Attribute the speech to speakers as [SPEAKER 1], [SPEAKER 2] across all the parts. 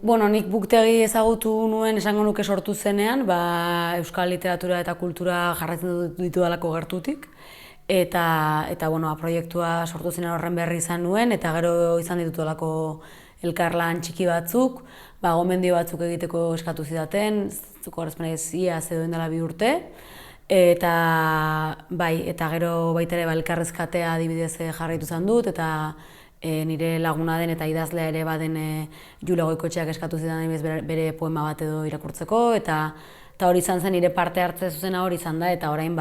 [SPEAKER 1] Nik buktegi ezagutu nuen esango nuke sortu zenean, euskal literatura eta kultura jarraitzen ditudalako gertutik. Eta proiektua sortu zenean horren berri izan nuen, eta gero izan ditudalako elkarlan txiki batzuk, gomendio batzuk egiteko eskatu zidaten, zuko horrezpenez ia zedoen dela 2 urte. Eta gero baita ere elkarrezkatea adibidez jarraitu izan dut, eta nire laguna den eta idazlea ere baden Jule Goikotxeak eskatu zidan bere poema bat edo irakurtzeko, eta hori izan zen nire parte hartze zuzena hori izan da, eta orain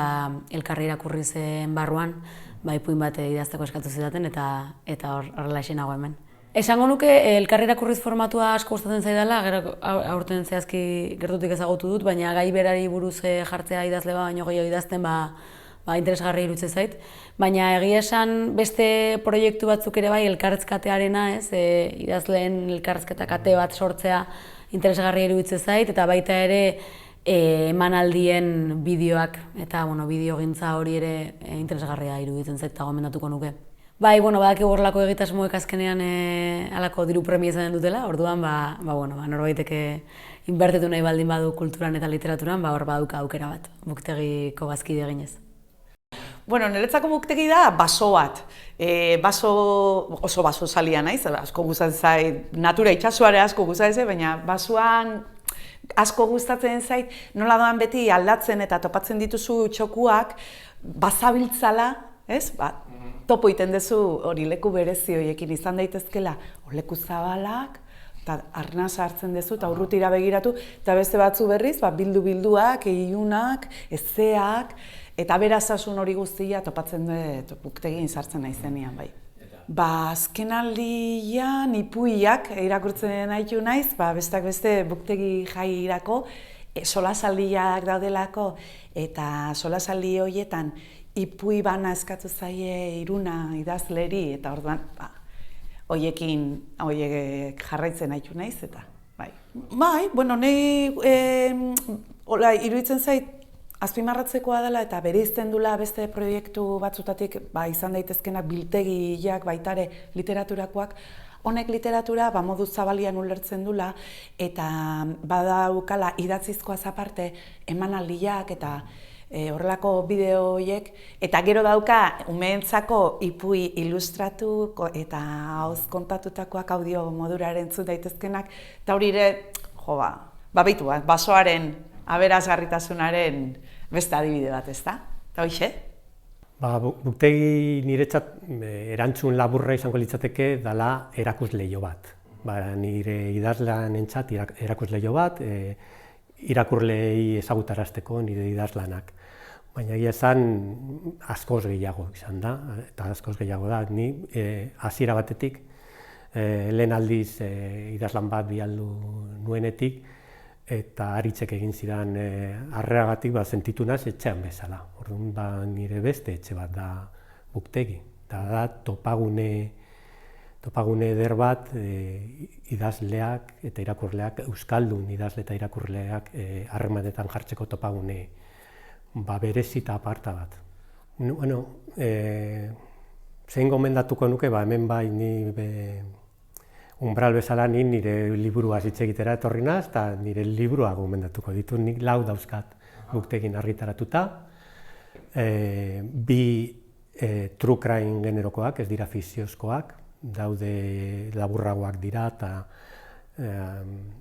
[SPEAKER 1] elkarri irakurri zen barruan ipuin bat idazteko eskatu zidaten, eta horrela esen nago hemen. Esango nuke elkarri irakurriz formatua asko gustatzen zaidala, gero aurten zehazki gertutik ezagutu dut, baina gai berari buruz jartzea idazle baino gehiago idazten interesgarri iruditzen zait. Baina egia esan beste proiektu batzuk ere elkarrezkatearena, idazleen elkarrezketa kate bat sortzea interesgarri iruditzen zait, eta baita ere emanaldien bideoak eta bideogintza hori ere interesgarria iruditzen zait eta gomendatuko nuke. Badakigu horrelako egitasmoek azkenean halako diru premia izaten dutela, orduan norbaitek inbertitu nahi baldin badu kulturan eta literaturan, hor baduka aukera bat, buktegiko bazkide eginez.
[SPEAKER 2] Niretzako buktegi da baso bat. Oso baso zalia naiz, asko gustatzen zait, natura itsasoare asko gustatzen zait, baina basoan asko gustatzen zait, nola doan beti aldatzen eta topatzen dituzu txokuak, bazabiltzala, topo iten duzu hori leku berezi horiekin izan daitezkela, leku zabalak, eta arnasa hartzen duzu eta urrutira begiratu, eta beste batzu berriz, bilduak, ilunak, ezeak, eta berazasun hori guztia topatzen dut buktegin sartzen naizenean bai. Azken aldian ipuiak irakurtzen nahitu naiz, besteak beste buktegi jairako solasaldiak daudelako, eta solasaldi horietan ipui bana eskatu zaie Iruna idazleri, eta orduan horiek jarraitzen nahitu naiz, eta bai. Iruditzen zait, azpimarratzekoa dela eta bereizten dula beste proiektu batzutatik izan daitezkenak biltegiak baitare literaturakoak. Honek literatura modu zabalian ulertzen dula eta badaukala idatzizkoaz aparte emanaldiak eta horrelako bideo horiek, eta gero dauka umeentzako ipui ilustratu eta ahoz kontatutakoak audio modura entzun daitezkenak, eta hori ere, basoaren aberasgarritasunaren beste adibide bat, ezta? Eta hoxe?
[SPEAKER 3] Buktegi niretzat erantzun laburra izango litzateke dela erakusleiho bat. Nire idazlanentzat erakusleiho bat, irakurleei ezagutarazteko nire idazlanak. Baina egia esan askoz gehiago izan da, eta askoz gehiago da. Ni hasiera batetik, lehen aldiz idazlan bat bialdu nuenetik, eta Aritzek egin zidan harreragatik sentitu naiz etxean bezala. Orduan nire beste etxe bat da buktegi. Eta da topagune eder bat idazleak eta irakurleak, euskaldun idazle eta irakurleak harremanetan jartzeko topagune berezi eta aparta bat. Zein gomendatuko nuke, hemen ni umbral bezala nire liburua hitz egitera etorri naiz, eta nire liburua gomendatuko ditut, nik 4 dauzkat buktegin argitaratuta. 2 true crime generokoak, ez dira fikziozkoak, daude laburragoak dira, eta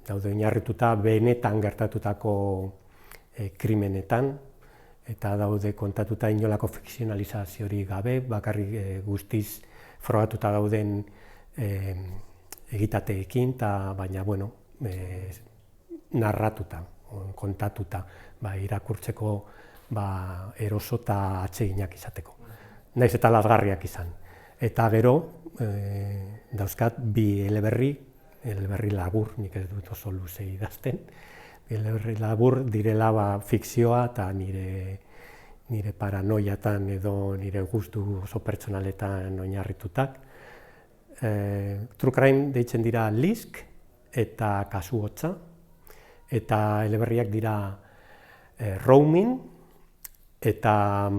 [SPEAKER 3] daude oinarrituta benetan gertatutako krimenetan, eta daude kontatuta inolako fikzionalizaziorik gabe, bakarrik guztiz frogatuta dauden egitateekin, baina narratuta, kontatuta, irakurtzeko eroso eta atseginak izateko. Naiz eta lazgarriak izan. Eta gero, dauzkat 2 eleberri labur, nik ez dut oso luze idazten, eleberri labur direla fikzioa eta nire paranoiatan edo nire gustu oso pertsonaletan oinarritutak. True crime deitzen dira Lisk eta Kasu hotza, eta eleberriak dira Roaming eta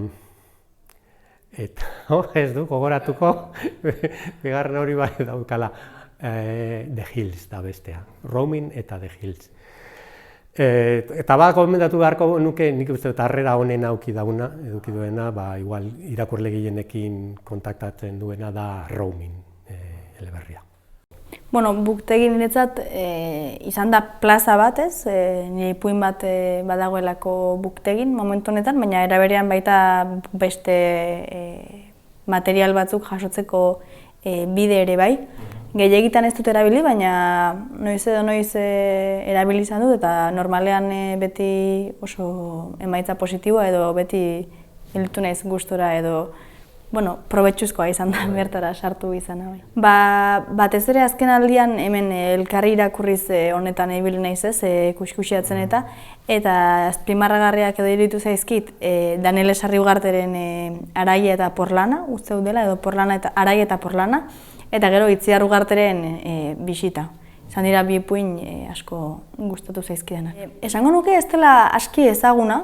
[SPEAKER 3] ez du gogoratuko, bigarren hori bai daukala, The Hills da bestea, Roaming eta The Hills. Eta gomendatu beharko nuke, nik uste dut harrera honen eduki duena, igual irakurle gehienekin kontaktatzen duena da Roaming eleberria.
[SPEAKER 4] Bueno, buktegi niretzat izan da plaza bat, ez? Nire ipuin bat badagoelako buktegin momentu honetan, baina era berean baita beste material batzuk jasotzeko bide ere bai. Gehiegitan ez dut erabili, baina noiz edo noiz erabili izan dut, eta normalean beti oso emaitza positiboa edo beti hiltu naiz gustora edo probetxuzkoa izan da bertara sartu izana. Batez ere azken aldian hemen elkarri irakurriz honetan ibili naiz ez, kuskusiatzen eta azpimarragarriak edo iruditu zaizkit Daniel Sarriugarteren Araia eta Porlana, uste dut dela, edo Araia eta Porlana, eta gero Itziar Ugarteren Bisita. Izan dira bi ipuin asko gustatu zaizkidanak. Esango nuke ez dela aski ezaguna,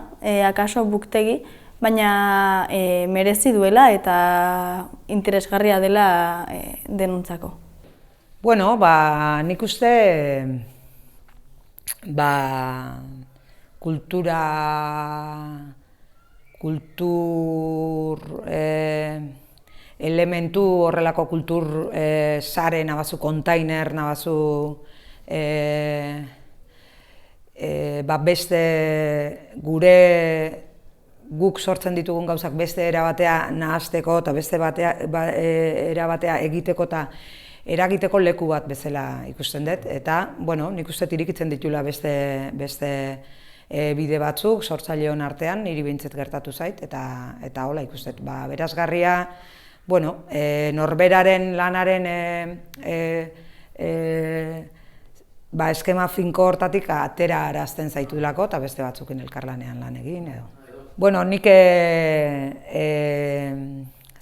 [SPEAKER 4] akaso buktegi, baina merezi duela eta interesgarria dela denuntzako.
[SPEAKER 2] Bueno, nik uste elementu horrelako kultur sare nabazu, kontainer nabazu, beste guk sortzen ditugun gauzak beste erabatea nahasteko eta beste erabatea egiteko eta eragiteko leku bat bezala ikusten dut. Eta, nik uste irikitzen ditula beste bide batzuk sortzaileon artean, niri behintzat gertatu zait, eta hola ikusten. Berazgarria, norberaren lanaren eskema finko hortatik atera arazten zaitulako eta beste batzukin elkarlanean lan egin edo. Nik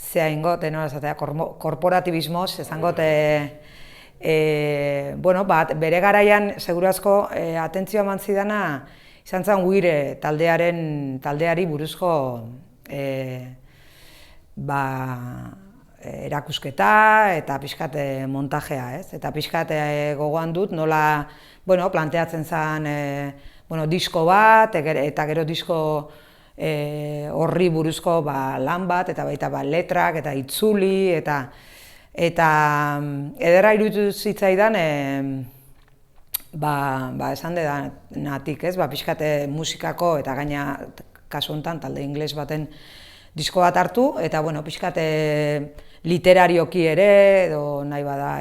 [SPEAKER 2] zea ingot, korporatibismoz, esangot, bere garaian, seguru asko, atentzioa eman zidana, izan zen Uire taldeari buruzko erakusketa eta pixkat montajea, ez? Eta pixkat gogoan dut nola planteatzen zen disko bat, eta gero disko horri buruzko lan bat, eta baita letrak, eta itzuli, eta ederra iruditu zitzaidan esan dedatik, ez? Pixkat musikako, eta gaina kasu honetan talde ingles baten disko bat hartu, eta pixkat literarioki ere, edo nahi bada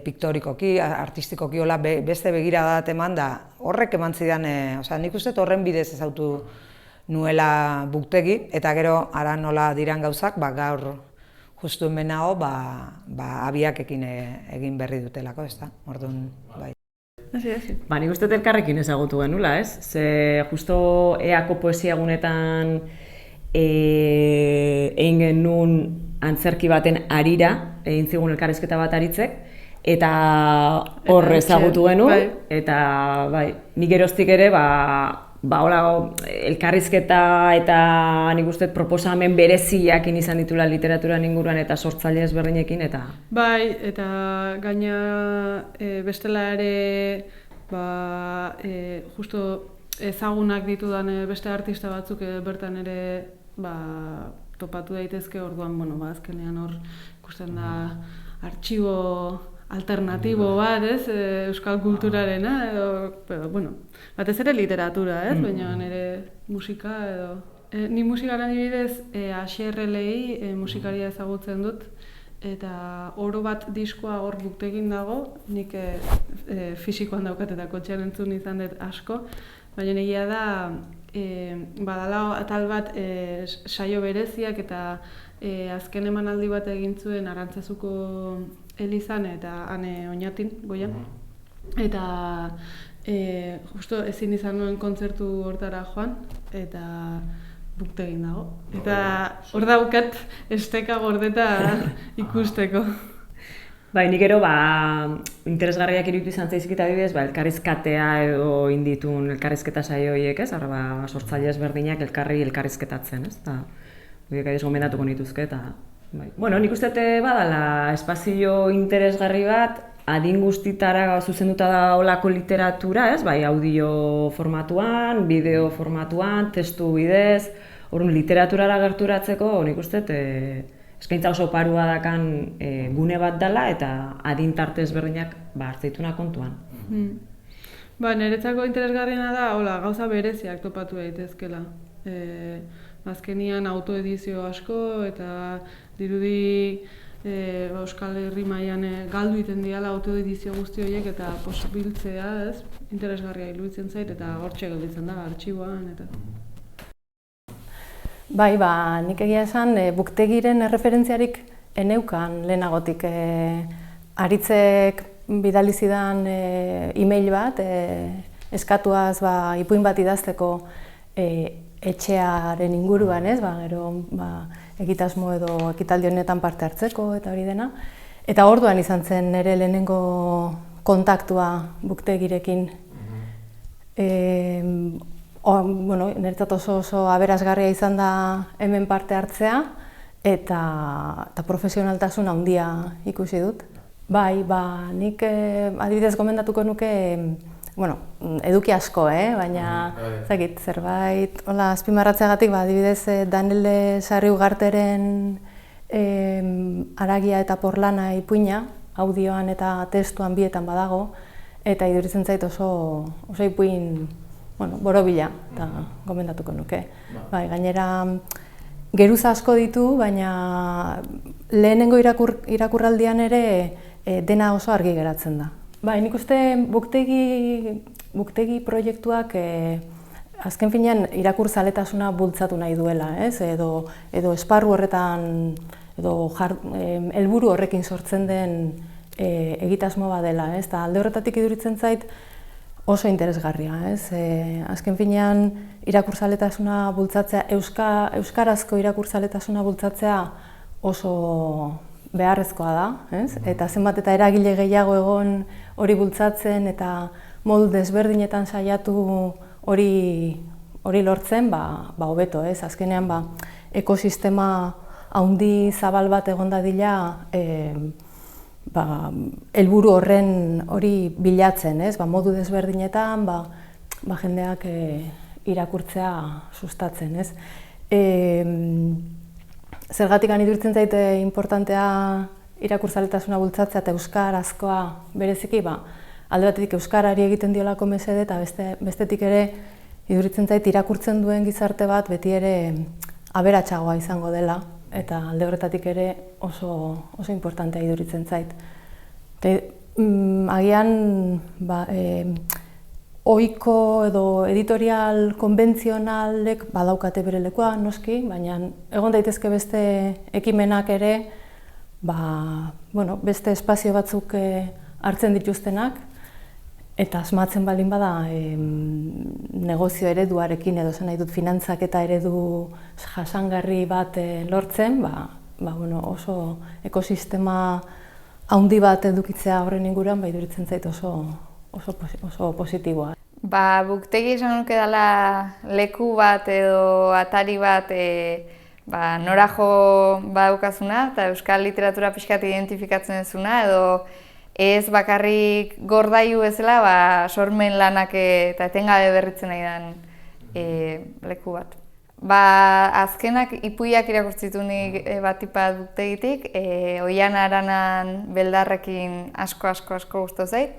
[SPEAKER 2] piktorikoki, artistikoki, beste begirada bat eman da, horrek eman zidan, nik uste horren bidez ezautu nuela buktegi, eta gero ara nola diran gauzak, gaur justu hemen nago, abiakekin egin berri dutelako, ez da, orduan, bai.
[SPEAKER 5] Nik uste elkarrekin ezagutu genula, ez? Ze justo eako poesia egunetan egin genuen antzerki baten harira, egin zigun elkarrizketa bat aritzek, eta hor ezagutu genuen, eta nik geroztik ere, elkarrizketa eta nik uste proposamen bereziak izan ditula literaturan inguruan eta sortzaile ezberdinekin eta...
[SPEAKER 6] Eta gaina bestela ere justo ezagunak ditudan beste artista batzuk bertan ere topatu daitezke, orduan, azkenean hor ikusten da artxibo alternatibo bat, ez, euskal kulturarena, edo, batez ere literatura, ez, baina nire musika edo... Ni musikara adibidez, AXRLI musikaria ezagutzen dut, eta oro bat diskoa hor buktegin dago, nik fisikoan daukat eta kotxean entzun izan dut asko, baina egia da, badala atal bat saio bereziak eta azken emanaldi bat egin zuen Arantzazuko Elizan eta Ane Oñatin, Goian. Eta justo ezin izan nuen kontzertu hortara joan, eta buktegin dago. Eta hor daukat esteka gordeta ikusteko.
[SPEAKER 5] Nik ero, interesgarriak iruditu izan zaizkit adibidez, elkarrizkatea edo inditun elkarrizketa saio horiek, ez? Sortzaile ezberdinak elkarrizketatzen, ez? Horiek gomendatuko nituzke, eta Bai. Bueno, nik uste badala espazio interesgarri bat, adin guztitara zuzenduta da olako literatura, ez? Bai, audio formatuan, bideo formatuan, testu bidez, orduan literaturara gerturatzeko, nik uste eskaintza oso parua dakan gune bat dela eta adin tarte ezberdinak hartzeituna kontuan.
[SPEAKER 6] Ba, niretzako interesgarriena da, gauza bereziak topatu daitezkela. Azkenian autoedizio asko eta dirudi Euskal Herri mailan galdu iten diala autoedizio guzti horiek eta posibiltzea, ez? Interesgarria iruditzen zait eta hortxe gelditzen da, artxiboan eta...
[SPEAKER 4] Bai, nik egia esan, buktegiren erreferentziarik eneukan lehenagotik. Aritzek bidali zidan e-mail bat, eskatuaz ipuin bat idazteko etxearen inguruan, ez? Gero egitasmo edo ekitaldi honetan parte hartzeko eta hori dena. Eta orduan izan zen nire lehenengo kontaktua buktegirekin. Niretzat oso aberasgarria izan da hemen parte hartzea eta profesionaltasun handia ikusi dut. Bai, nik adibidez gomendatuko nuke eduki asko, baina zerbait azpimarratzeagatik, adibidez Danele Sarri-Ugarteren Haragia eta Porlana ipuina, audioan eta testuan bietan badago, eta iduritzen zait oso ipuin borobila, eta gomendatuko nuke. Gainera, geruza asko ditu, baina lehenengo irakurraldian ere dena oso argi geratzen da. Nik uste buktegi proiektuak azken finean irakurzaletasuna bultzatu nahi duela, edo esparru horretan, edo helburu horrekin sortzen den egitasmo bat dela, eta alde horretatik iduritzen zait oso interesgarria. Azken finean irakurzaletasuna bultzatzea, euskarazko irakurzaletasuna bultzatzea oso beharrezkoa da, eta zenbat eta eragile gehiago egon hori bultzatzen eta modu desberdinetan saiatu hori lortzen, hobeto, azkenean ekosistema handi zabal bat egon dadila helburu horren hori bilatzen, modu desberdinetan jendeak irakurtzea sustatzen. Zergatik iduritzen zaite importantea irakurzaletasuna bultzatzea eta euskarazkoa bereziki, alde batetik euskarari egiten diolako mesede eta bestetik ere iduritzen zait irakurtzen duen gizarte bat beti ere aberatsagoa izango dela eta alde horretatik ere oso importantea iduritzen zait. Agian ohiko edo editorial konbentzionalek badaukate bere lekua, noski, baina egon daitezke beste ekimenak ere, beste espazio batzuk hartzen dituztenak, eta asmatzen baldin bada negozio ereduarekin edo zen nahi dut finantzak eta eredu jasangarri bat lortzen, oso ekosistema handi bat edukitzea horren inguruan, iduritzen zait oso positiboa.
[SPEAKER 7] Buktegi esan nuke dela leku bat edo atari bat nora jo badaukazuna eta euskal literatura pixkat identifikatzen duzuna edo ez bakarrik gordailu bezala sormen lanak eta etengabe berritzen nahi den leku bat. Azkenak ipuiak irakurtzitu nik batipat buktegitik, Oiana Aranan beldarrekin asko gustu zait.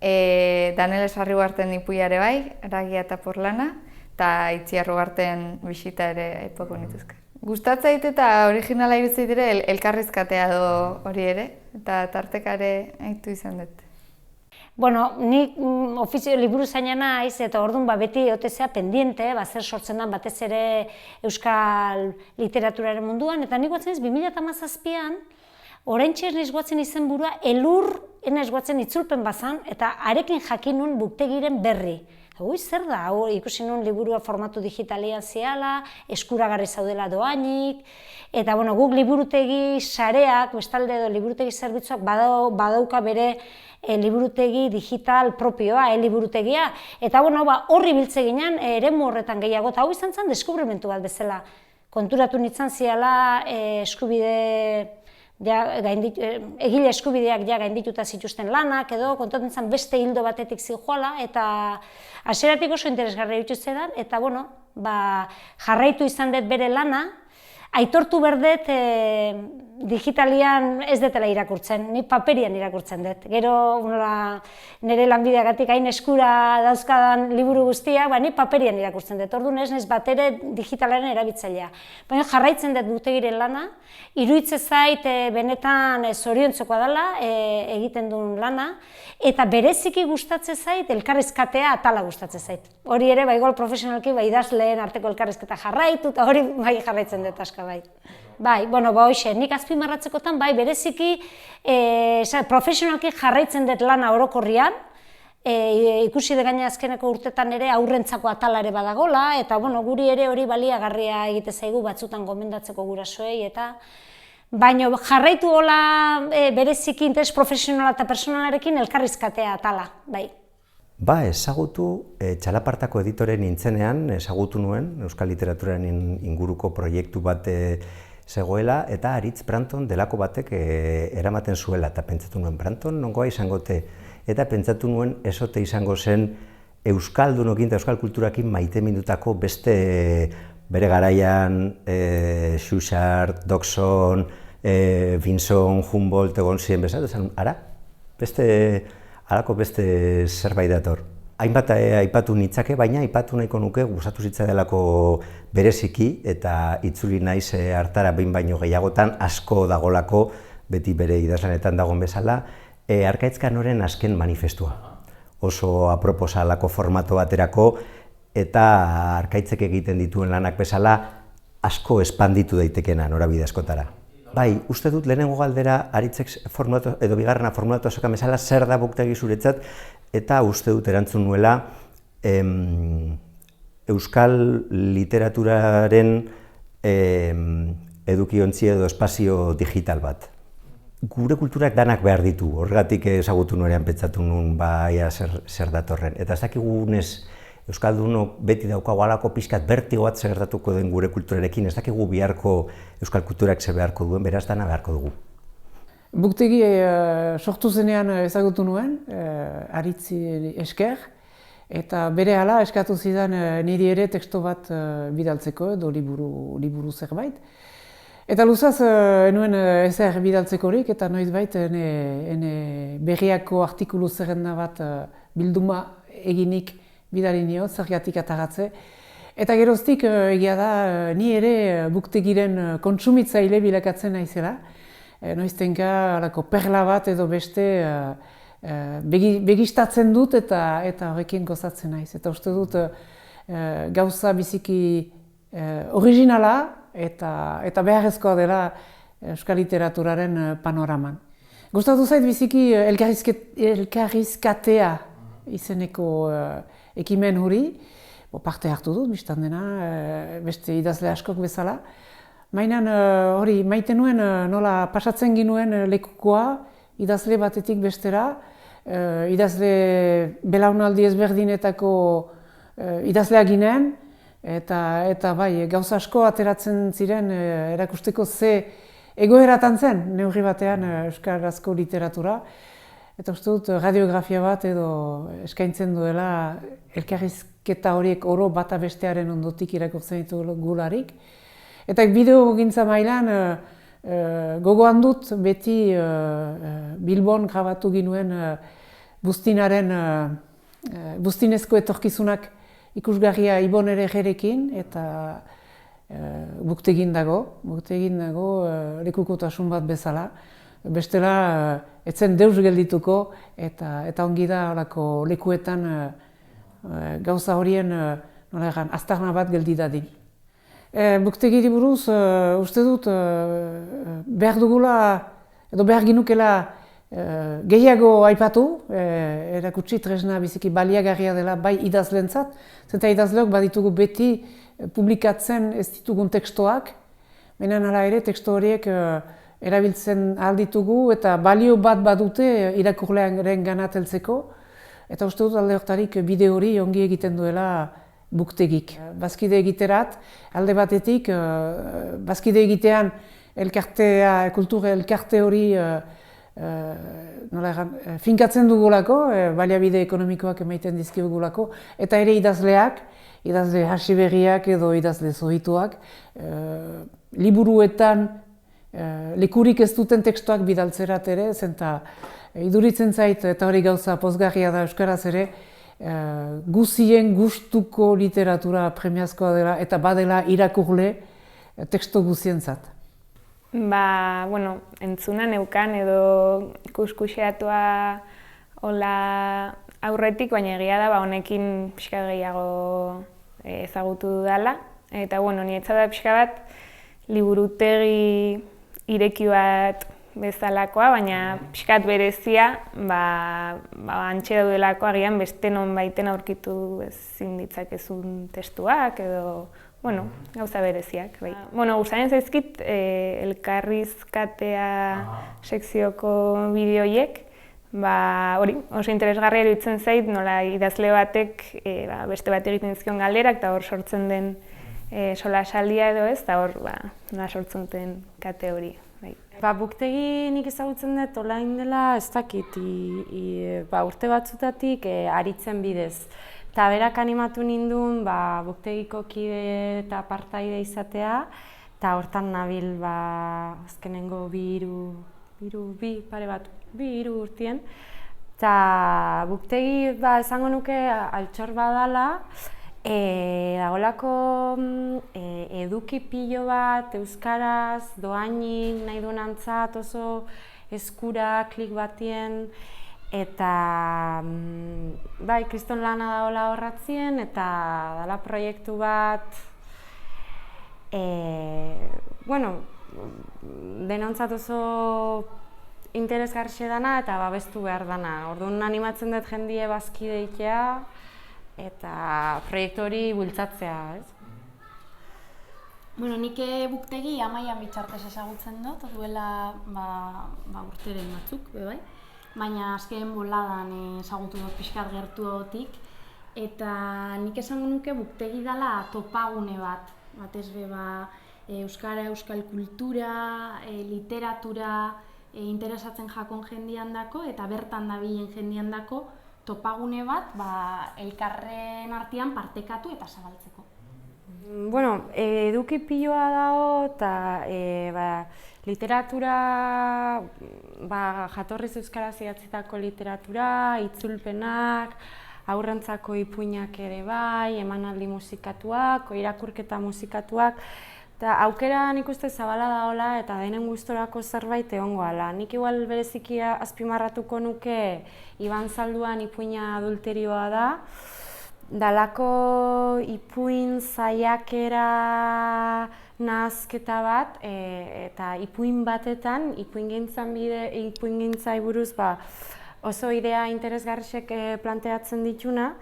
[SPEAKER 7] Danele Sarri-Ugarten ipuiare bai, Haragia eta Porlana, eta Itziar Ugarten bisita ere aipatuko nituzke. Gustatzen zait eta originala iruditzen zait ere elkarrizkatea hori ere, eta tartekare aitu izan dut.
[SPEAKER 8] Nik ofizio liburu zaina naiz eta orduan beti otezea pendiente, zer sortzen den batez ere euskal literaturaren munduan, eta nik guatzen ez 2017an, oraintxe ez naiz guatzen izen burua, elur naiz guatzen itzulpen bazan, eta arekin jakin nun buktegiren berri. Zer da, ikusi nun liburua formatu digitalian ziala, eskuragarri zaudela doainik, eta guk liburutegi sareak, bestalde edo liburutegi zerbitzuak badauka bere liburutegi digital propioa, liburutegia, eta horri biltze ginen eremu horretan gehiago, eta hau izan zen deskubrimentu bat bezala. konturatu nintzen ziala egile eskubideak gaindituta zituzten lanak edo kontatzen zen beste hildo batetik zijoala eta hasieratik oso interesgarria iruditu zidan eta bueno, jarraitu izan dut bere lana, aitortu berdet digitalian ez detela irakurtzen, ni paperian irakurtzen dut. Gero nire lanbideagatik hain eskura dauzkadan liburu guztiak, ni paperian irakurtzen dut. Orduan ez naiz batere digitalaren erabiltzailea. Baina jarraitzen dut Buktegiren lana, iruditzen zait benetan zoriontzekoa dela egiten duen lana, eta bereziki gustatzen zait elkarrizkatea atala gustatzen zait. Hori ere, igual profesionalki idazleen arteko elkarrizketa jarraitu, eta hori jarraitzen dut aska bai. Hoxe, nik azpimarratzekotan, bereziki profesionalki jarraitzen dut lana orokorrian, ikusi gaina azkeneko urtetan ere aurrentzako atala ere badagola, eta guri ere hori baliagarria egite zaigu batzutan gomendatzeko gurasoei, eta baina jarraitu hola bereziki interes profesionala eta personalarekin elkarrizkatea atala, bai.
[SPEAKER 9] Ezagutu, Txalapartako editore nintzenean, ezagutu nuen Euskal Literaturaren inguruko proiektu bat zegoela, eta Aritz Branton delako batek eramaten zuela, eta pentsatu nuen, Branton nongoa izangote, eta pentsatu nuen ezote izango zen Euskaldunokin eta Euskal kulturakin maitemindutako beste bere garaian Xuxart, Dodson, Vinson, Humboldt egon ziren bezala, halako beste zerbait dator. Hainbat aipatu nitzake, baina aipatu nahiko nuke gustatu zitzaidalako bereziki eta itzuli naiz hartara behin baino gehiagotan asko dagolako, beti bere idazlanetan dagoen bezala, Arkaitz Kanoren azken manifestua. Oso aproposalako formato baterako eta Arkaitzek egiten dituen lanak bezala asko espanditu daitekena norabide askotara. Uste dut lehenengo galdera Aritzek edo bigarrena formulatu azokan bezala zer da Buktegi zuretzat, eta uste dut erantzun nuela Euskal literaturaren edukiontzia edo espazio digital bat. Gure kulturak danak behar ditu, horregatik ezagutu norean pentsatu nuen zer datorren. Eta ez dakigunez Euskaldunok beti daukagu halako pixkat bertigo bat zer gertatuko den gure kulturarekin, ez dakigu biharko Euskal kulturak zer beharko duen, beraz dana beharko dugu.
[SPEAKER 10] Buktegi sortu zenean ezagutu nuen, Aritzi esker, eta berehala eskatu zidan niri ere teksto bat bidaltzeko edo liburu zerbait. Eta luzaz nuen ezer bidaltzekorik eta noizbait berriako artikulu zerrenda bat bilduma eginik bidali nio, zergatik ataratze. Eta geroztik egia da, ni ere Buktegiren kontsumitzaile bilakatzen naizela. Noiztenka alako perla bat edo beste begistatzen dut eta horrekin gozatzen naiz. Eta uste dut gauza biziki originala eta beharrezkoa dela Euskal literaturaren panoraman. Gustatu zait biziki elkarrizkatea izeneko ekimen hori, parte hartu dut, biztan dena, beste idazle askok bezala. Mainan hori maite nuen nola pasatzen ginuen lekukoa idazle batetik bestera, idazle belaunaldi ezberdinetako idazlea ginen, eta bai, gauza asko ateratzen ziren erakusteko ze egoeratan zen neurri batean euskarazko literatura. Eta uste dut radiografia bat edo eskaintzen duela elkarrizketa horiek oro bata bestearen ondotik irakurtzen ditugularik. Eta bideogintza mailan gogoan dut beti Bilbon grabatu ginuen Bustinezko etorkizunak ikusgarria Ibon ere jerekin eta Buktegin dago lekukotasun bat bezala. Bestela, etzen deus geldituko eta ongi da horako lekuetan gauza horien aztarna bat geldi dadin. Buktegiri buruz, uste dut behar dugula edo behar ginukela gehiago aipatu, erakutsi tresna biziki baliagarria dela bai idazlentzat, zenta idazleok baditugu beti publikatzen ez ditugun tekstoak, baina hala ere teksto horiek erabiltzen alditugu eta balio bat badute irakurlearen ganat heltzeko. Eta uste dut alde hortarik bide hori ongi egiten duela buktegik. Bazkide egiterat, alde batetik, bazkide egitean elkartea, kultura elkarte hori finkatzen dugulako, baliabide ekonomikoak emaiten dizkigulako, eta ere idazleak, idazle hasiberriak edo idazle zohituak, liburuetan lekurik ez duten tekstuak bidaltzerat ere, zenta iduritzen zait, eta hori gauza pozgarria da euskaraz ere, guzien gustuko literatura premiazkoa dela eta badela irakurle tekstu guzientzat.
[SPEAKER 4] Bueno, entzuna neukan edo kuskuxeatua hola aurretik, baina egia da honekin pixka gehiago ezagutu dudala. Eta bueno, niretzat da pixka bat liburutegi ireki bat bezalakoa, baina pixkat berezia, antxe daudelako agian beste nonbaiten aurkitu ezin ditzakezun testuak edo gauza bereziak. Gustatzen zaizkit elkarrizkatea sekzioko bideoiek, hori oso interesgarria iruditzen zait, nola idazle batek beste bat egiten dizkion galderak eta hor sortzen den solasaldia edo ez, eta hor nola sortzen den kate hori.
[SPEAKER 11] Buktegi nik ezagutzen dut olain dela ez dakit, urte batzutatik aritzen bidez. Eta berak animatu nindun buktegiko kide eta partaide izatea, eta hortan nabil azkenengo bi hiru urtien. Eta buktegi esango nuke altxor badala, dagoelako eduki pilo bat euskaraz, dohainik, nahi duenantzat oso eskura, klik batien, eta kriston lana dagoela horratzien, eta dala proiektu bat, denontzat oso interesgarxe dana eta babestu behar dana. Orduan animatzen dut jendie bazkide itea, eta proiektu hori bultzatzea, ez?
[SPEAKER 12] Nik buktegi Amaian Bitxartez ezagutzen dut, duela urteren batzuk, bai? Baina azken boladan ezagutu dut pixkat gertuotik, eta nik esango nuke buktegi dela topagune bat, batez be euskara, euskal kultura, literatura interesatzen jakon jendian dako, eta bertan dabilen jendian dako, topagune bat elkarren artean partekatu eta zabaltzeko.
[SPEAKER 11] Eduki piloa dago eta literatura, jatorriz euskaraz idatzitako literatura, itzulpenak, aurrentzako ipuinak ere bai, emanaldi musikatuak, irakurketa musikatuak, eta aukera nik uste zabala daola eta denen gustorako zerbait egongo ala. Nik igual bereziki azpimarratuko nuke Iban Zalduan ipuina adulterioa da, dalako ipuin saiakera nahazketa bat, eta ipuin batetan, ipuingintzai buruz oso idea interesgarriak planteatzen dituna,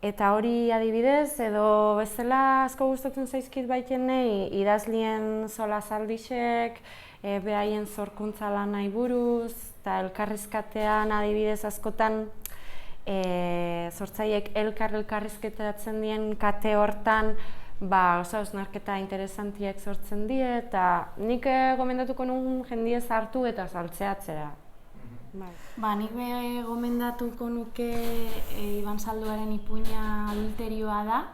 [SPEAKER 11] eta hori adibidez, edo bezala asko gustatzen zaizkit baitenei idazlien solazaldixek, behaien zorkuntza lanai buruz, eta elkarrizkatean adibidez askotan sortzaileek elkarrizketatzen dien kate hortan oso hausnarketa interesantiak sortzen die, eta nik gomendatuko nun jendie sartu eta saltzeatzera.
[SPEAKER 12] Nik gomendatuko nuke Iban Zalduaren ipuina adulterioa da,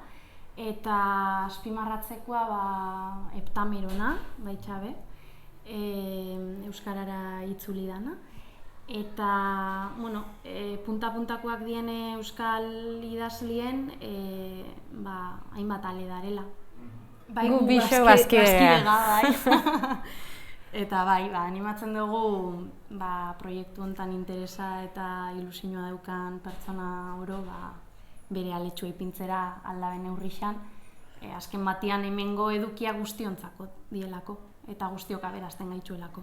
[SPEAKER 12] eta azpimarratzekoa Heptamerona, baitxabe, euskarara itzuli dana. Eta, punta-puntakoak diene euskal idazlien, hainbat ale darela.
[SPEAKER 11] Gu bixo bazkidea.
[SPEAKER 12] Eta animatzen dugu proiektu honetan interesa eta ilusioa daukan pertsona oro bere aletxua ipintzera aldaben neurrixan. Azken batian hemengo edukia guztiontzako dielako eta guztiok aberazten gaitzuelako.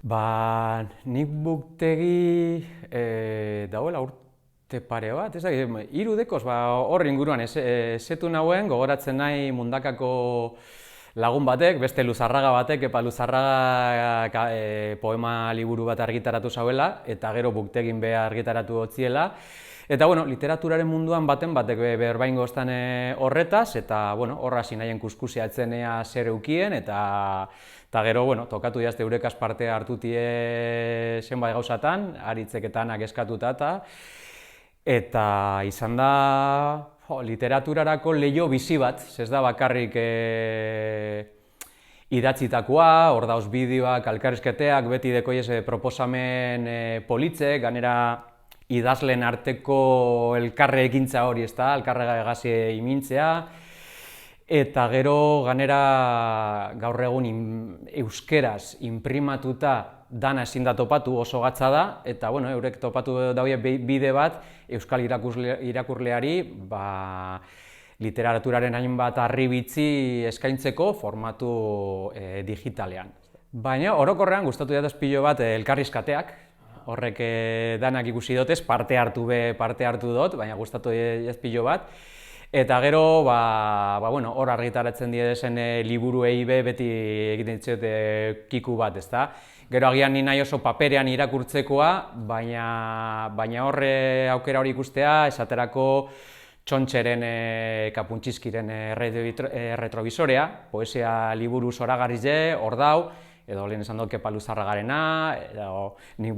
[SPEAKER 13] Nik buktegi dagoela urte pare bat, ez da, 3 dekoz horri inguruan esetu nahuen, gogoratzen nahi Mundakako lagun batek, beste Luzarraga batek, Luzarraga poema liburu bat argitaratu zauela, eta gero buktegin beha argitaratu hotziela, Eta, bueno, literaturaren munduan baten batek berbaingo estan horretaz, eta, bueno, horra hasi nahien kuskusia etzenea zer eukien, eta gero, bueno, tokatu jazte eurekaz parte hartutie zenbait gauzatan, aritzeketanak eskatuta, eta izan da literaturarako leiho bizi bat, ez da bakarrik idatzitakoa, hor dauz bideoak, elkarrizketeak, beti dekoiez proposamen politzek, ganera idazleen arteko elkarre ekintza hori, ez da, elkarre gazie imintzea, eta gero ganera gaur egun euskeraz inprimatuta dana ezin da topatu, oso gatza da, eta bueno, eurek topatu daude bide bat euskal irakurleari literaturaren hainbat harribitzi eskaintzeko formatu digitalean. Baina orokorrean gustatu dut pilo bat elkarrizkateak, horrek danak ikusi dotez, parte hartu dut, baina gustatu dut pilo bat. Eta gero, hor argitaratzen direzen liburuei beti egiten ditut kiku bat, ezta? Gero agian ni nahi oso paperean irakurtzekoa, baina horre aukera hori ikustea, esaterako Txontxeren Kapuntxiskiren retrovisorea, poesia liburu zoragarrize, hor dau, edo lehen esan dut Kepa Luzarragarena, edo nik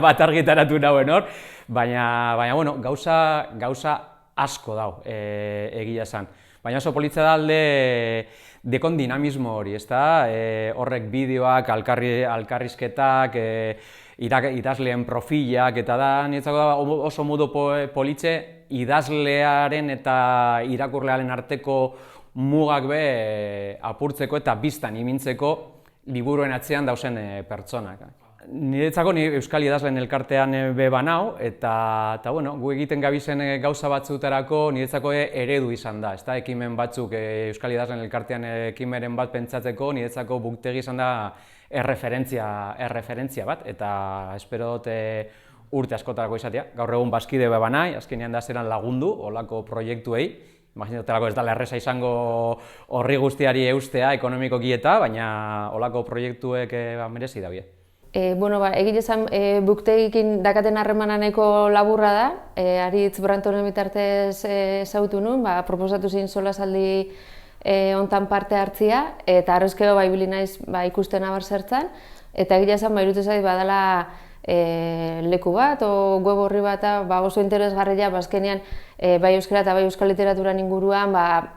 [SPEAKER 13] bat argitaratu nauen hor, baina bueno, gauza asko dau egia esan. Baina oso politza da alde dekon dinamismo hori, ezta? Horrek bideoak, alkarrizketak, idazleen profilak, eta da, niretzako oso modu politze idazlearen eta irakurlearen arteko mugak apurtzeko eta biztan imintzeko liburuen atzean dauzen pertsonak. Niretzako ni Euskal Idazleen elkartean banau, eta bueno, gu egiten gabizen gauza batzutarako niretzako eredu izan da, ezta? Ekimen batzuk Euskal Idazleen elkartean ekimenen bat pentsatzeko niretzako buktegi izan da erreferentzia bat, eta espero dut urte askotarako izatea. Gaur egun bazkide banai, azkenean da zeran lagundu olako proiektuei. Imaginatelako ez dela erreza izango horri guztiari eustea ekonomikoki eta, baina olako proiektuek merezi dabie.
[SPEAKER 14] Egile esan buktegikin dakaten harremananeko laburra da, Aritz Brantonen bitartez ezagutu nun, proposatu zin solasaldi hontan parte hartzia, eta arrezkeo ibili naiz ikusten abar zertzan, eta egile esan iruditzen zait badala leku bat, o web horri bat oso interesgarria, azkenean bai euskara eta bai euskal literaturan inguruan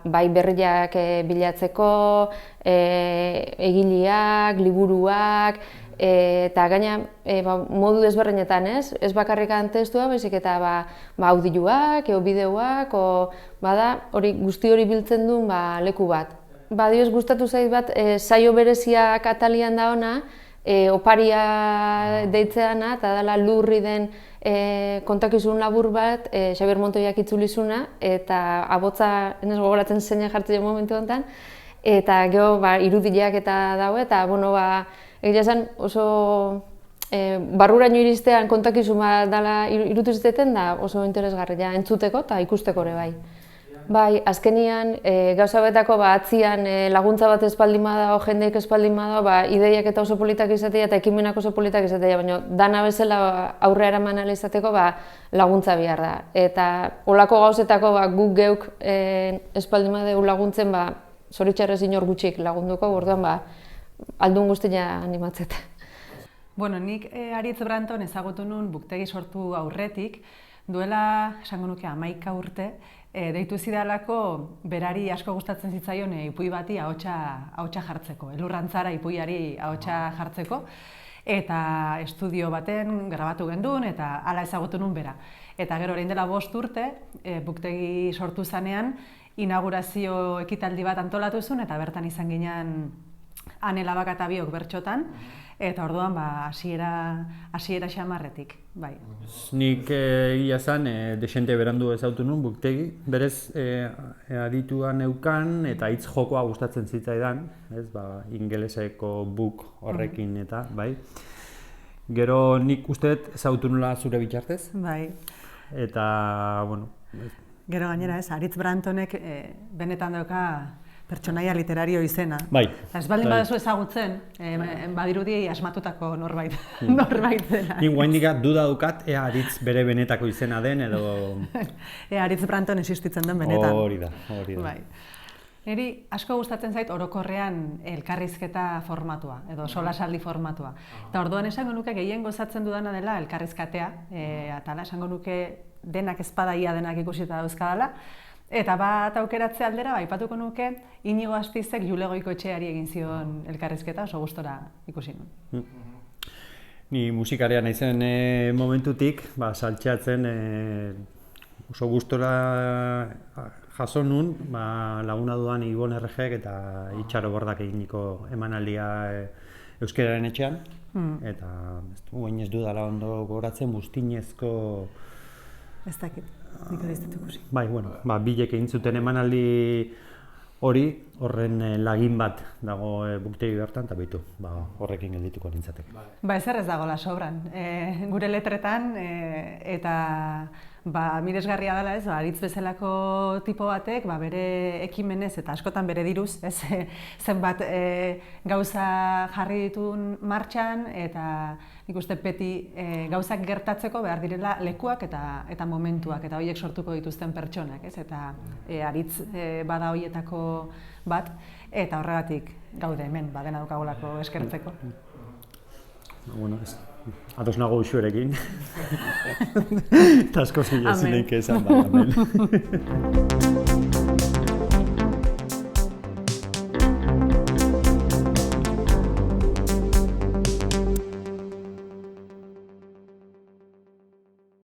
[SPEAKER 14] bai berriak bilatzeko, egileak, liburuak, eta gaina modu desberdinetan, ez bakarrikan testua, baizik eta audioak, bideoak, hori guzti hori biltzen duen leku bat. Badioz gustatu zait bat, saio bereziak atalian da ona, oparia deitzeana, eta dela lurri den kontakizun labur bat, Xabier Montoiak itzulizuna, eta abotza, ez gogoratzen zeina jartzen momentu honetan, eta gero irudileak eta dago, eta egia esan oso barruraino iristean kontakizun bat dela irutizteten da oso interesgarria entzuteko eta ikusteko ere bai. Bai, azkenian gauza betako atzian laguntza bat espaldin badago, jendeik espaldin badago, ideiak eta oso politak izatea eta ekimenak oso politak izatea, baina dana bezala aurrera eraman ahal izateko laguntza behar da. Eta olako gauzetako guk geuk espaldin badago laguntzen zoritxarrez inor gutxik lagunduko, orduan aldun guztia animatzeta.
[SPEAKER 15] Nik Aritz Branton ezagutu nun buktegi sortu aurretik, duela, esango nuke, 11 urte, deitu zidalako berari asko gustatzen zitzaion ipui bati ahotsa jartzeko, elurrantzara ipuiari ahotsa jartzeko, eta estudio baten grabatu gendun eta hala ezagutu nun bera. Eta gero orain dela 5 urte, buktegi sortu zanean, inaugurazio ekitaldi bat antolatu zuen eta bertan izan ginen Ane Labaka eta biok bertxotan, eta orduan hasiera xamarretik.
[SPEAKER 16] Nik egia zan, desente berandu ezagutu nun buktegi, berez adituan neukan eta hitz jokoa gustatzen zitzaidan, ingeleseko book horrekin eta, bai. Gero nik usteet ezagutu nula zure bitartez.
[SPEAKER 15] Bai.
[SPEAKER 16] Eta, bueno...
[SPEAKER 15] Gero gainera Aritz Brantonek benetan dauka pertsonaia literario izena.
[SPEAKER 16] Bai.
[SPEAKER 15] Ez baldin baduzu ezagutzen, badirudi asmatutako norbait dela.
[SPEAKER 16] Nik guaindik duda dukat, ea Aritz bere benetako izena den, edo...
[SPEAKER 15] Ea Aritz Branton existitzen den benetan.
[SPEAKER 16] Hori da.
[SPEAKER 15] Bai. Niri asko gustatzen zait orokorrean elkarrizketa formatua, edo solasaldi formatua. Eta orduan esango nuke gehien gozatzen dudana dela elkarrizkatea, atala esango nuke denak ezpadaia denak ikusita dauzkadala, eta bat aukeratze aldera, aipatuko nuke, Inigo Astizek Jule Goikoetxeari egin zion elkarrizketa, oso gustora ikusi nuen.
[SPEAKER 16] Ni musikarea naizen momentutik, saltxeatzen oso gustora jaso nun, laguna dudan Ibon Erregek eta Itxaro Bordak eginiko emanaldia euskararen etxean, eta guain ez dudala ondo goratzen buztinezko...
[SPEAKER 15] Ez dakit, nik ez dut ikusi.
[SPEAKER 16] Bai, bilek egin zuten emanaldi hori, horren lagin bat dago buktegi bertan, eta bitu, horrekin geldituko nintzateke.
[SPEAKER 15] Ezer ez dagoela sobran, gure letretan, eta miresgarria dela ez, Aritz bezalako tipo batek, bere ekimenez eta askotan bere diruz, zenbat gauza jarri ditun martxan, eta nik uste beti gauzak gertatzeko behar direla lekuak eta momentuak, eta horiek sortuko dituzten pertsonak, ez? Eta Aritz bada horietako bat, eta horregatik gaude hemen, dena dukagolako eskertzeko.
[SPEAKER 16] Ados nago usuerekin. Eta asko zilezinek esan da.